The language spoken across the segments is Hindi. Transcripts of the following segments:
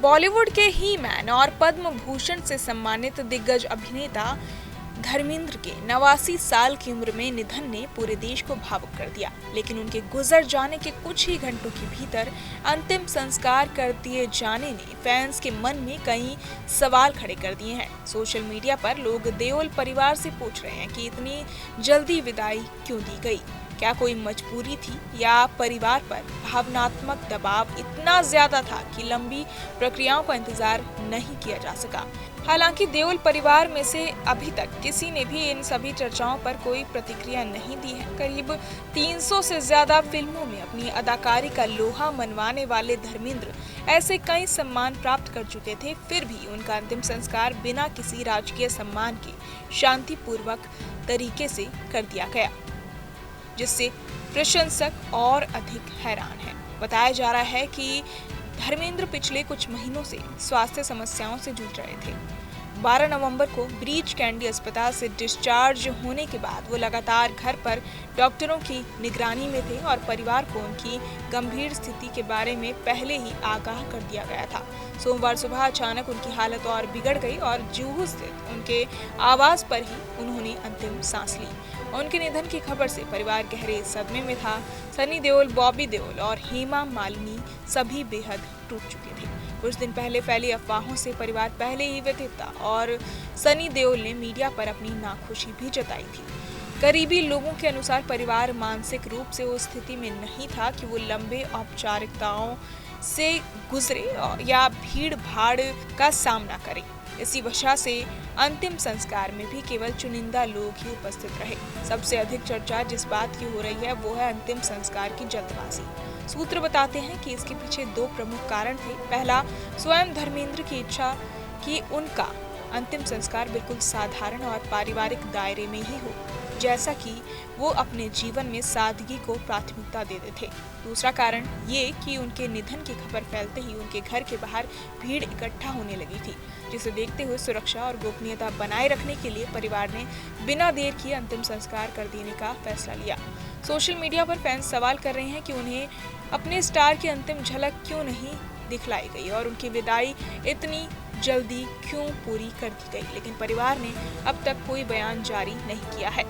बॉलीवुड के ही मैन और पद्म भूषण से सम्मानित दिग्गज अभिनेता धर्मेंद्र के 89 साल की उम्र में निधन ने पूरे देश को भावुक कर दिया। लेकिन उनके गुजर जाने के कुछ ही घंटों के भीतर अंतिम संस्कार कर दिए जाने ने फैंस के मन में कई सवाल खड़े कर दिए हैं। सोशल मीडिया पर लोग देओल परिवार से पूछ रहे हैं कि इतनी जल्दी विदाई क्यों दी गई। क्या कोई मजबूरी थी या परिवार पर भावनात्मक दबाव इतना ज्यादा था कि लंबी प्रक्रियाओं का इंतजार नहीं किया जा सका। हालांकि देओल परिवार में से अभी तक किसी ने भी इन सभी चर्चाओं पर कोई प्रतिक्रिया नहीं दी है। करीब 300 से ज्यादा फिल्मों में अपनी अदाकारी का लोहा मनवाने वाले धर्मेंद्र ऐसे कई सम्मान प्राप्त कर चुके थे, फिर भी उनका अंतिम संस्कार बिना किसी राजकीय सम्मान के शांतिपूर्वक तरीके से कर दिया गया, जिससे प्रशंसक और अधिक हैरान हैं। बताया जा रहा है कि धर्मेंद्र पिछले कुछ महीनों से स्वास्थ्य समस्याओं से जूझ रहे थे। 12 नवंबर को ब्रीच कैंडी अस्पताल से डिस्चार्ज होने के बाद वो लगातार घर पर डॉक्टरों की निगरानी में थे और परिवार को उनकी गंभीर स्थिति के बारे में पहले ही आगाह कर दिया गया था। सोमवार सुबह अचानक उनकी हालत और बिगड़ गई और जुहू स्थित उनके आवास पर ही उन्होंने अंतिम सांस ली। उनके निधन की खबर से परिवार गहरे सदमे में था। सनी देओल, बॉबी देओल और हेमा मालिनी सभी बेहद टूट चुके थे। कुछ दिन पहले फैली अफवाहों से परिवार पहले ही व्यथित था और सनी देओल ने मीडिया पर अपनी नाखुशी भी जताई थी। करीबी लोगों के अनुसार परिवार मानसिक रूप से उस स्थिति में नहीं था कि वो लंबे औपचारिकताओं से गुजरे या भीड़ भाड़ का सामना करे। इसी वजह से अंतिम संस्कार में भी केवल चुनिंदा लोग ही उपस्थित रहे। सबसे अधिक चर्चा जिस बात की हो रही है वो है अंतिम संस्कार की जल्दबाजी। सूत्र बताते हैं कि इसके पीछे दो प्रमुख कारण थे। पहला, स्वयं धर्मेंद्र की इच्छा कि उनका अंतिम संस्कार बिल्कुल साधारण और पारिवारिक दायरे में ही हो, जैसा कि वो अपने जीवन में सादगी को प्राथमिकता देते थे। दूसरा कारण ये कि उनके निधन की खबर फैलते ही उनके घर के बाहर भीड़ इकट्ठा होने लगी थी, जिसे देखते हुए सुरक्षा और गोपनीयता बनाए रखने के लिए परिवार ने बिना देर किए अंतिम संस्कार कर देने का फैसला लिया। सोशल मीडिया पर फैंस सवाल कर रहे हैं कि उन्हें अपने स्टार की अंतिम झलक क्यों नहीं दिखलाई गई और उनकी विदाई इतनी जल्दी क्यों पूरी कर दी गई। लेकिन परिवार ने अब तक कोई बयान जारी नहीं किया है।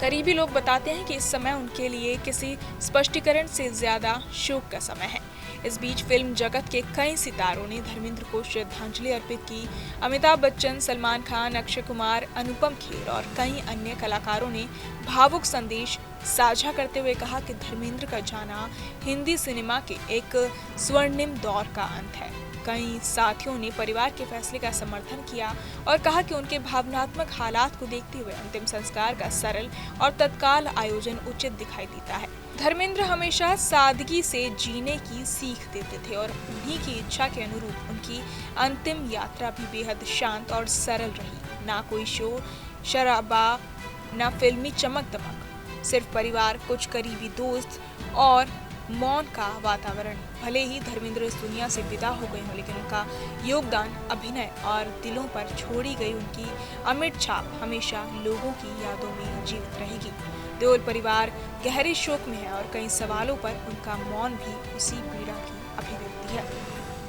करीबी लोग बताते हैं कि इस समय उनके लिए किसी स्पष्टीकरण से ज्यादा शोक का समय है। इस बीच फिल्म जगत के कई सितारों ने धर्मेंद्र को श्रद्धांजलि अर्पित की। अमिताभ बच्चन, सलमान खान, अक्षय कुमार, अनुपम खेर और कई अन्य कलाकारों ने भावुक संदेश साझा करते हुए कहा कि धर्मेंद्र का जाना हिंदी सिनेमा के एक स्वर्णिम दौर का अंत है। कई साथियों ने परिवार के फैसले का समर्थन किया और कहा कि उनके भावनात्मक हालात को देखते हुए अंतिम संस्कार का सरल और तत्काल आयोजन उचित दिखाई देता है। धर्मेंद्र हमेशा सादगी से जीने की सीख देते थे और उन्हीं की इच्छा के अनुरूप उनकी अंतिम यात्रा भी बेहद शांत और सरल रही। ना कोई शोर शराबा, ना फिल्मी चमक दमक, सिर्फ परिवार, कुछ करीबी दोस्त और मौन का वातावरण। भले ही धर्मेंद्र इस दुनिया से विदा हो गए हों, लेकिन उनका योगदान, अभिनय और दिलों पर छोड़ी गई उनकी अमिट छाप हमेशा लोगों की यादों में जीवित रहेगी। देओल परिवार गहरे शोक में है और कई सवालों पर उनका मौन भी उसी पीड़ा की अभिव्यक्ति है।